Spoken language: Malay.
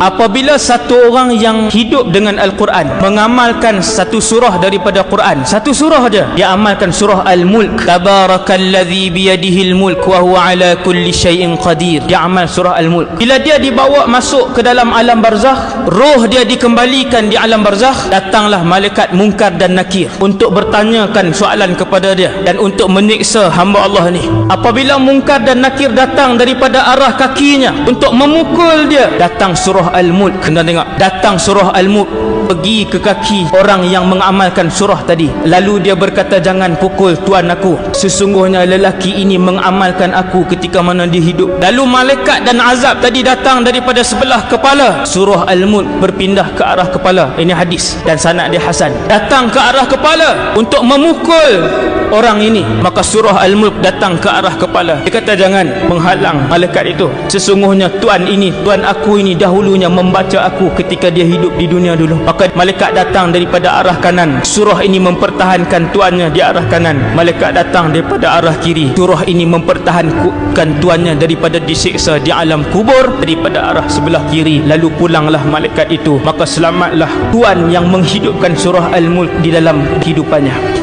apabila satu orang yang hidup dengan Al-Quran mengamalkan satu surah daripada Quran, satu surah aja, dia amalkan surah Al-Mulk, tabarakalladzi biyadihil mulk wa huwa ala kulli syai'in qadir, dia amal surah Al-Mulk. Bila dia dibawa masuk ke dalam alam barzakh, roh dia dikembalikan di alam barzakh, datanglah malaikat Munkar dan Nakir untuk bertanyakan soalan kepada dia dan untuk menyiksa hamba Allah ni. Apabila Munkar dan Nakir datang daripada arah kakinya untuk memukul dia, datang surah Al-Mulk. Kena tengok, datang surah Al-Mulk pergi ke kaki orang yang mengamalkan surah tadi, lalu dia berkata, jangan pukul tuan aku, sesungguhnya lelaki ini mengamalkan aku ketika mana dia hidup. Lalu malaikat dan azab tadi datang daripada sebelah kepala, surah Al-Mulk berpindah ke arah kepala. Ini hadis dan sanad dia hasan. Datang ke arah kepala untuk memukul orang ini, maka surah Al-Mulk datang ke arah kepala. Dia kata, jangan menghalang malaikat itu, sesungguhnya tuan ini, tuan aku ini dahulunya membaca aku ketika dia hidup di dunia dulu. Maka malaikat datang daripada arah kanan, surah ini mempertahankan tuannya di arah kanan. Malaikat datang daripada arah kiri, surah ini mempertahankan tuannya daripada disiksa di alam kubur daripada arah sebelah kiri. Lalu pulanglah malaikat itu, maka selamatlah tuan yang menghidupkan surah Al-Mulk di dalam kehidupannya.